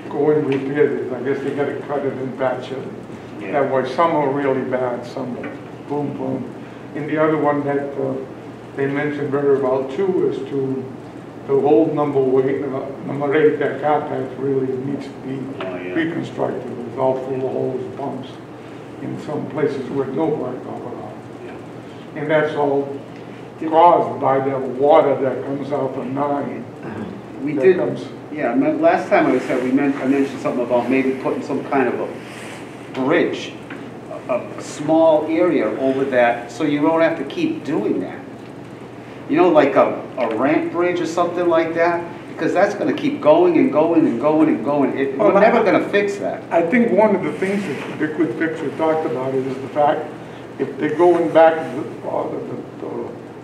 go and repair this. I guess they got to cut it and patch it. Yeah. That way, some are really bad, some boom, boom. And the other one that they mentioned very well too is to the old number 8, that carpet really needs to be reconstructed. It's all full of holes, bumps, in some places where no work over on. Yeah. And that's all caused by the water that comes out of 9. We That did, comes- yeah, last time I was here, I mentioned something about maybe putting some kind of a bridge, a small area over that, so you don't have to keep doing that. You know, like a ramp bridge or something like that, because that's gonna keep going and going and going and going. Well, We're never gonna fix that. I think one of the things that they could fix, we talked about it, is the fact, if they're going back,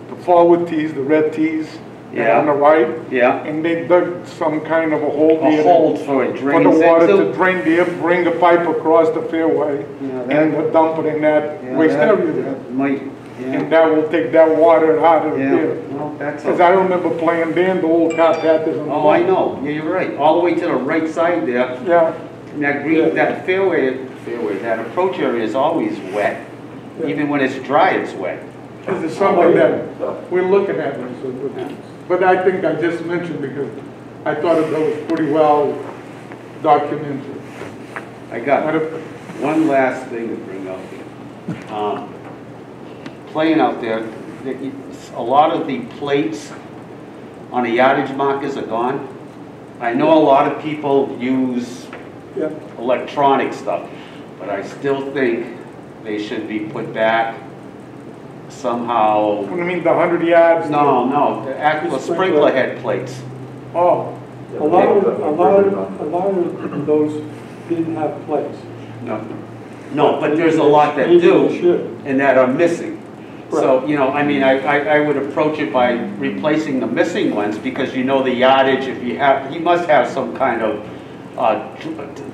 the forward tees, the red tees, Yeah. on the right, Yeah, and they dug some kind of a hole a there. hold for it For drains the water to into. drain there, bring the pipe across the fairway, Yeah, and dump it in that Yeah, waste that- area there. that Might, And yeah, that will take that water out of yeah, there. well, that's. Because I remember playing there, and the old carpet is on the Oh, I bottom. know, yeah, you're right, all the way to the right side there. Yeah, And that green, that fairway, that approach area is always wet. Yeah. Even when it's dry, it's wet. this is something that we're looking at. But I think I just mentioned because I thought that was pretty well documented. I got one last thing to bring up. Playing out there, a lot of the plates on the yardage markers are gone. I know a lot of people use Yeah. electronic stuff, but I still think they should be put back somehow. What do you mean, the 100 yards? No, the actual sprinkler head plates. Oh, A lot of those didn't have plates. No, but there's a lot that Maybe they do should. and that are missing. So, you know, I mean, I would approach it by replacing the missing ones because you know the yardage, if you have, he must have some kind of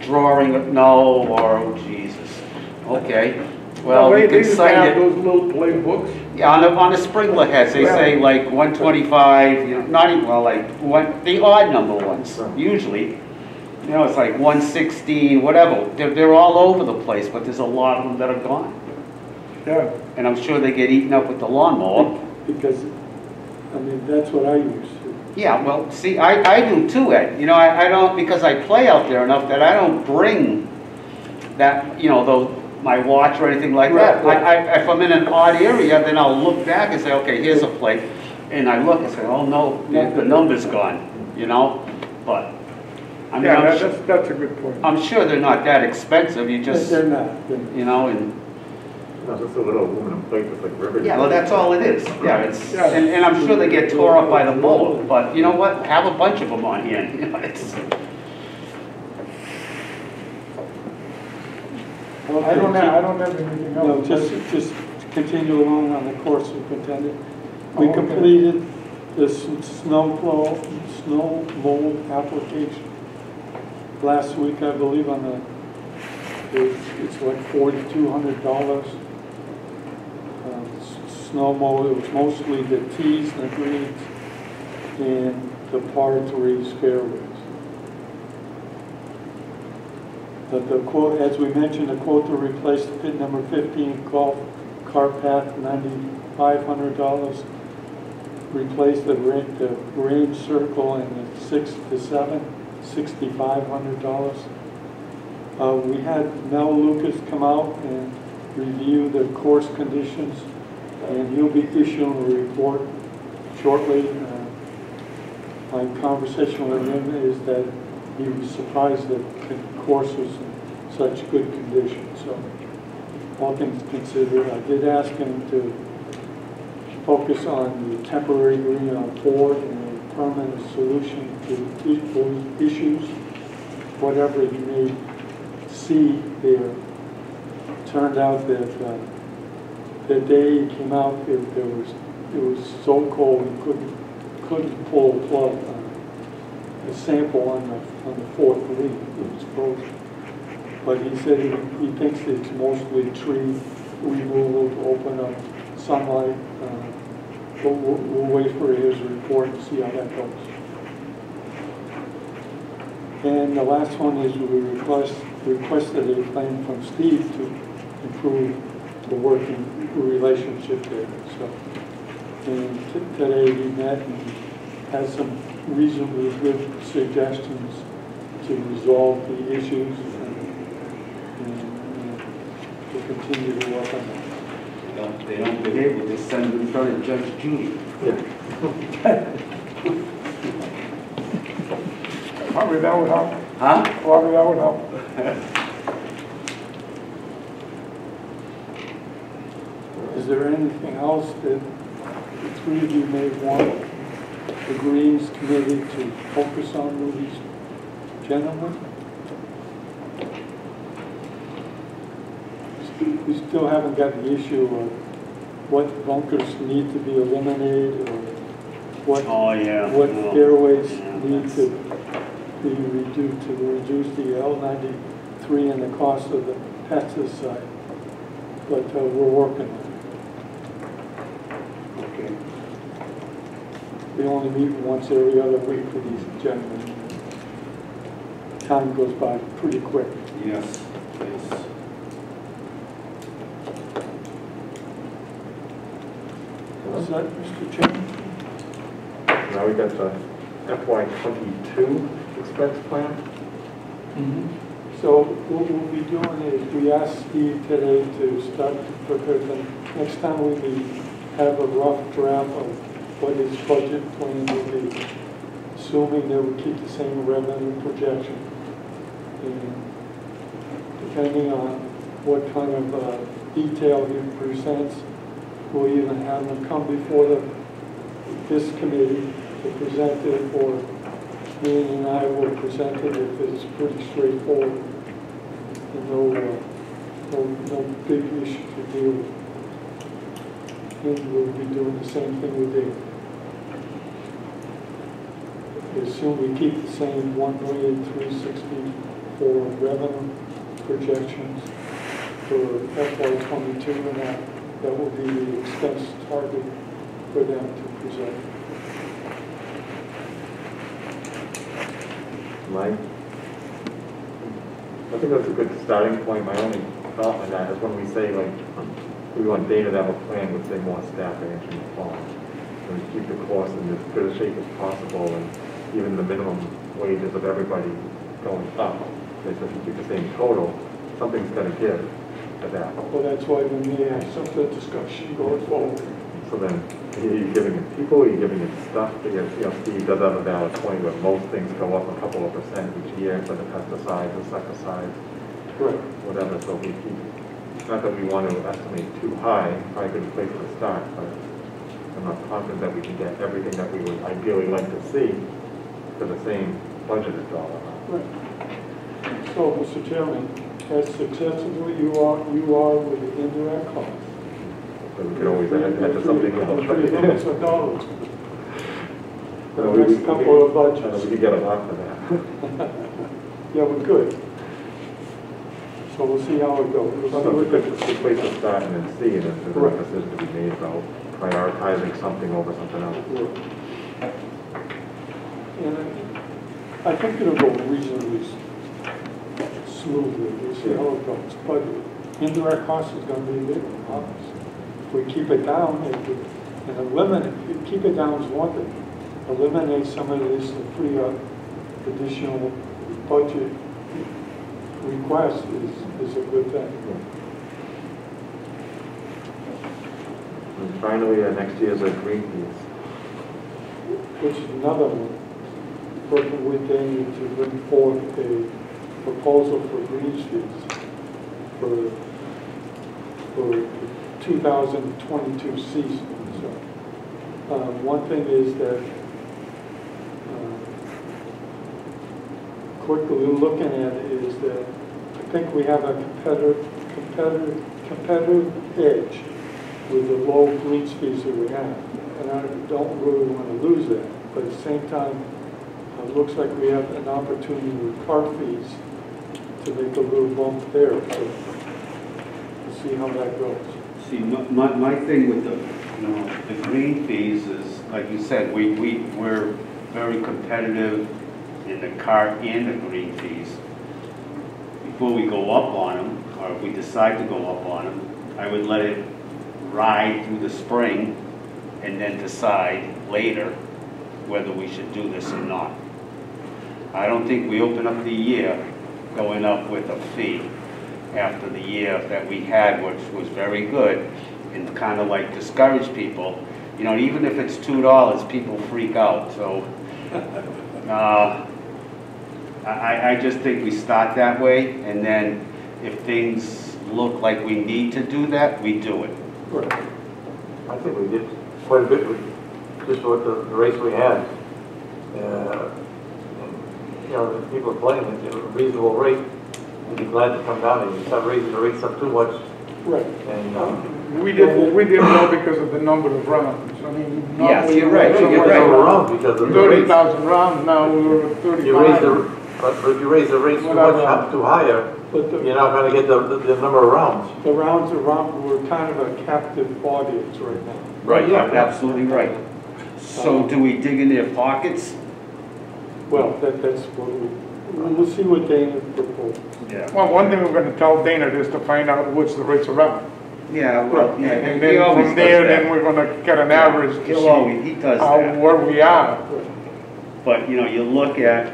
drawing, no, or, oh, Jesus. Okay, well, we they can used to cite have it. those little play books. Yeah, on the sprinkler heads, they say like 125, you know, not even, well, like, the odd number ones, usually. You know, it's like 116, whatever. They're all over the place, but there's a lot of them that are gone. Yeah. And I'm sure they get eaten up with the lawnmower. Because, I mean, that's what I use. Yeah, well, see, I do too, Ed. You know, I don't, because I play out there enough that I don't bring that, you know, my watch or anything like that. Right. If I'm in an odd area, then I'll look back and say, okay, here's a plate. And I look and say, oh no, the number's gone, you know? But, I mean, Yeah, that's a good point. I'm sure they're not that expensive, you just, They're not. you know, and, No, just a little aluminum plate with like ribbon. yeah, well, that's all it is. Yeah, it's, Yeah. and I'm sure they get tore up by the mower, but you know what? Have a bunch of them on here, you know, it's. I don't have anything No, else. just continue along on the course superintendent. We Oh, okay. completed the snow mold application last week, I believe, on it's like $4,200. Snow mold, it was mostly the tees and the greens and the par 3 fairways. The quote, as we mentioned, the quote to replace the pit number 15 golf cart path, $9,500. Replace the range circle in the 6 to 7, $6,500. We had Mel Lucas come out and review the course conditions, and he'll be issuing a report shortly. my conversation with him is that he was surprised that the course was in such good condition. So, all things considered, I did ask him to focus on the temporary green on board and a permanent solution to those issues, whatever you may see there. Turned out that the day he came out, it was so cold he couldn't pull a plug on a sample on the fourth leaf. It was frozen. But he said he thinks it's mostly tree removal to open up sunlight. But we'll wait for his report and see how that goes. And the last one is we requested a plan from Steve to improve the working relationship there. So, and today we met and had some reasonably good suggestions to resolve the issues and to continue to work on that. They don't behave, we'll just send them in front of Judge Judy. Probably that would help. Huh? Probably that would help. Is there anything else that the three of you may want the Greens Committee to focus on with these gentlemen? We still haven't got the issue of what bunkers need to be eliminated or what Oh, yeah. what No. airways Yeah, need that's- to be reduced to reduce the L93 and the cost of the pesticide. But we're working on it. Okay. We only meet once every other week for these gentlemen. Time goes by pretty quick. Yes, yes. What's that, Mr. Chairman? Now we got the FY22 expense plan. So what we'll be doing is we asked Steve today to start to prepare them. Next time we meet, have a rough draft of what his budget plan will be, assuming that we keep the same revenue projection. And depending on what kind of detail he presents, we'll even have him come before this committee to present it, or me and I will present it if it's pretty straightforward and no big issue to deal with. And we'll be doing the same thing with Dave. Assume we keep the same 1,360,000 for revenue projections for FY22, and that will be the expense target for them to present. Mike? I think that's a good starting point. My only thought on that is when we say, like, we want data to have a plan, would say more staff answering the phone. And we keep the cost in as good a shape as possible, and even the minimum wages of everybody going up. They said if you keep the same total, something's gonna give to that. Well, that's why we may have some of the discussion going forward. So then, are you giving it people, are you giving it stuff? Because, Steve does have a valid point where most things go up a couple of percent each year for the pesticides, insecticides, Right. whatever. So we keep, not that we want to estimate too high, probably a good place to start, but I'm not confident that we can get everything that we would ideally like to see for the same budgeted dollar amount. Right. So, Mr. Chairman, as successfully you are with the indirect costs. So we could always add to something else. $3 million for So the next couple of we budgets. could get a lot for that. Yeah, we could. So we'll see how it goes. We'll see It's what a good place to start and then see, and if there's a Correct. decision to be made about prioritizing something over something else. And I think it'll go reasonably smoothly. We'll see how it goes. But indirect cost is going to be a big one, obviously. If we keep it down and eliminate, keep it down is one thing. Eliminate some of this and free up additional budget requests is a good thing. And finally, next year's a Greenpeace. Which is another one. working with Daniel to bring forth a proposal for greens fees for the 2022 season. So, one thing is that quickly looking at it is that I think we have a competitive edge with the low greens fees that we have. And I don't really want to lose that. But at the same time, it looks like we have an opportunity with car fees to make a little bump there. So we'll see how that goes. See, my thing with the green fees is, like you said, we're very competitive in the car and the green fees. Before we go up on them, or if we decide to go up on them, I would let it ride through the spring and then decide later whether we should do this or not. I don't think we open up the year going up with a fee after the year that we had, which was very good, and kind of like discourage people. You know, even if it's $2, people freak out. So I just think we start that way, and then if things look like we need to do that, we do it. Right. I think we did quite a bit with just with the race we had. You know, the people are playing at a reasonable rate. We'd be glad to come down and you start raising the rates up too much. Right. And We did well because of the number of rounds. I mean, Yes, you're right. you You're raise right. around because of the rates. 30,000 rounds, now we're at 35. You raise the, but if you raise the rates too much up too higher, But you're not going to get the number of rounds. the rounds around, we're kind of a captive audience right now. Right, yeah, absolutely right. So do we dig in their pockets? Well, that's what we'll see what Dana proposed. Yeah. Well, one thing we're going to tell Dana is to find out what's the rates around. Yeah, well, yeah, And he then always from does there, that. then we're going to get an average to He'll always, he see does that. where we are. But, you know, you look at,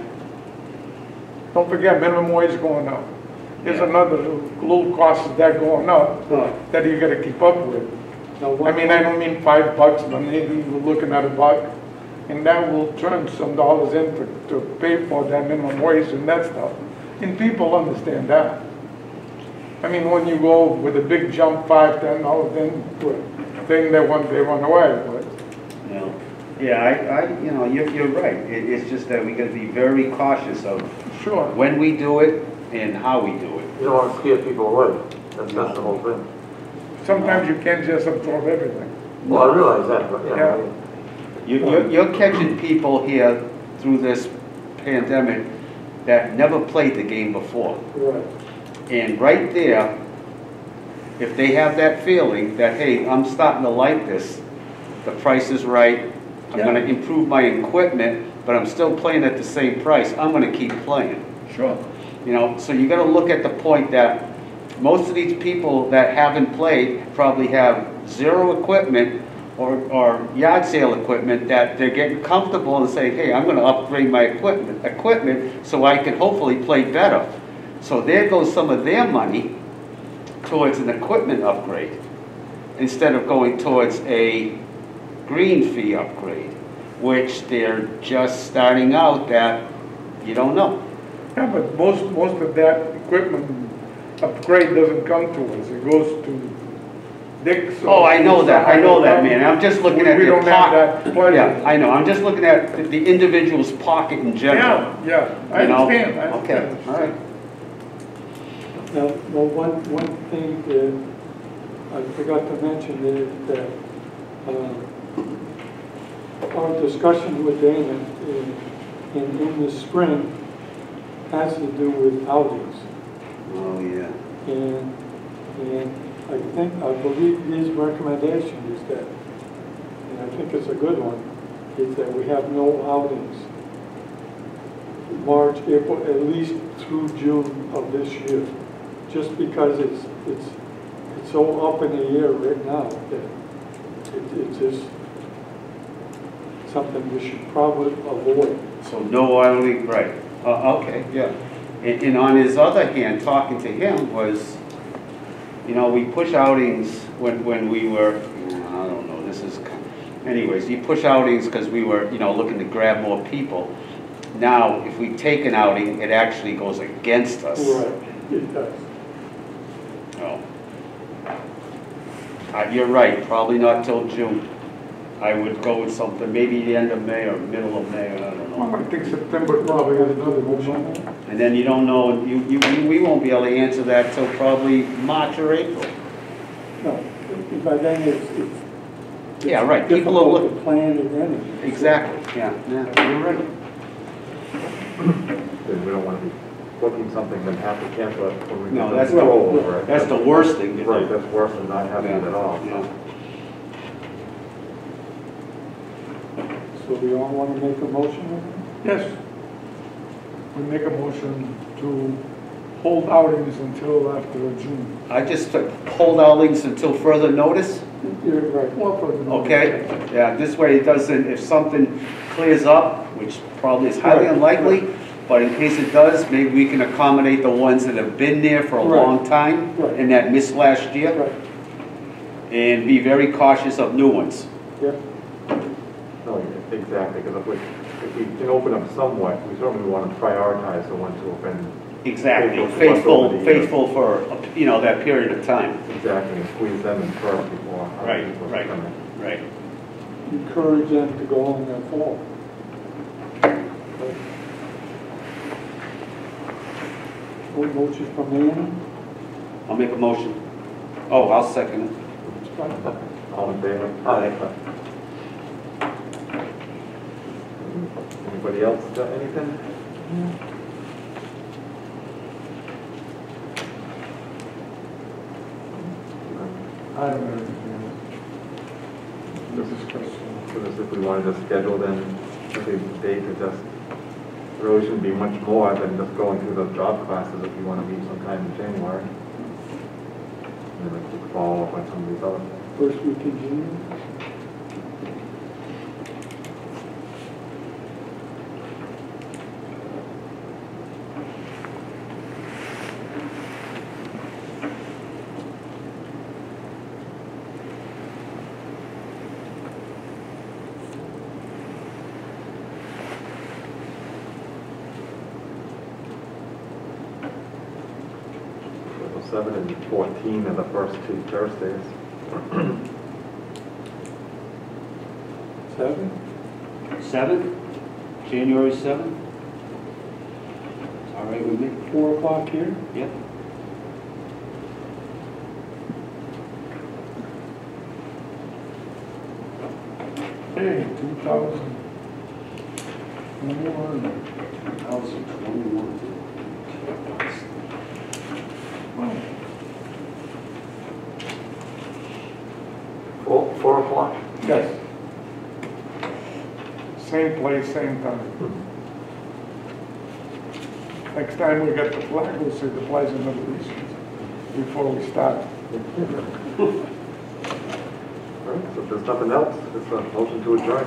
Don't forget, minimum wage going up. There's Yeah. another little cost of that going up that you got to keep up with. Now, I mean, I don't mean $5, but maybe we're looking at $1, and that will turn some dollars in to pay for that minimum wage and that stuff. And people understand that. I mean, when you go with a big jump, $5, $10, then they run away. But you know, yeah, you know, you're right. It's just that we got to be very cautious of sure. when we do it and how we do it. You don't want to scare people away. That's the whole thing. Sometimes you can't just absorb everything. Well, I realize that, but yeah. Yeah. You're catching people here through this pandemic that never played the game before. Right. And right there, if they have that feeling that, hey, I'm starting to like this, the price is right, I'm gonna improve my equipment, but I'm still playing at the same price, I'm gonna keep playing. Sure. You know, so you gotta look at the point that most of these people that haven't played probably have zero equipment or yard sale equipment that they're getting comfortable and say, hey, I'm gonna upgrade my equipment so I can hopefully play better. So there goes some of their money towards an equipment upgrade instead of going towards a green fee upgrade, which they're just starting out that you don't know. Yeah, but most of that equipment upgrade doesn't come to us. It goes to Dick's. Oh, I know that, man. I'm just looking at We their don't have that pleasure. Yeah, I know. I'm just looking at the individual's pocket in general. Yeah, I You know? understand. I Okay, understand. all right. Now, one thing that I forgot to mention is that our discussion with Dana in the spring has to do with outings. Oh, yeah. And I believe his recommendation is that, and I think it's a good one, is that we have no outings March, April, at least through June of this year. Just because it's so up in the air right now that it's just something we should probably avoid. So no outing, right. Okay, yeah. And on his other hand, talking to him was, you know, we push outings when we were, I don't know, this is, anyways, you push outings because we were, you know, looking to grab more people. Now, if we take an outing, it actually goes against us. Right, it does. Oh. You're right, probably not till June. I would go with something, maybe the end of May or middle of May, I don't Well, know. I think September probably is another good month. And then you don't know, we won't be able to answer that till probably March or April. No, by then it's Yeah, right, people are difficult looking, to plan it anyway. exactly, yeah, you're right. Because we don't want to be booking something and have to cancel it when we No, get that's control over it. That's the worst thing to do. Right, that's worse than not having it at all. Yeah. So we all want to make a motion? Yes. We make a motion to hold outings until after June. I just hold outings until further notice, You're right. Well, for the- okay? Yeah, this way it doesn't, if something clears up, which probably is highly Right, unlikely, but in case it does, maybe we can accommodate the ones that have been there for a Right. long time Right. and that missed last year, Right, and be very cautious of new ones. yep. No, exactly, because if we can open up somewhat, we certainly want to prioritize the ones who have been Exactly, Faithful to what's over the years. faithful for, that period of time. exactly, and squeeze them in first before other Right, people right. come in. Right. Encourage them to go in the fall. Motion from Ann? I'll make a motion. Oh, I'll second it. All in favor? Aye. Anybody else got anything? I don't know anything else. This is question. So this, if we wanted to schedule then, the date to just, really shouldn't be much more than just going through those job classes if you want to meet sometime in January. And then we could follow up on some of these other things. First week in June? So 7 and 14 are the first two Thursdays. 7? 7th, January 7th? All right with me? 4 o'clock here? Yep. Hey, 2021. 2021. Well, 4 o'clock? yes. Same place, same time. Next time we get the flag, we'll say the Pledge of Allegiance before we start. All right, so if there's nothing else, it's a motion to adjourn.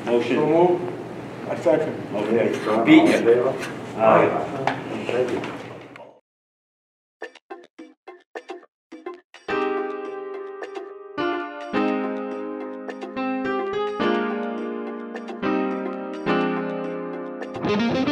So Motion. move. I second. Okay. John, Beat all in you. favor? Aye. Thank you. Thank you.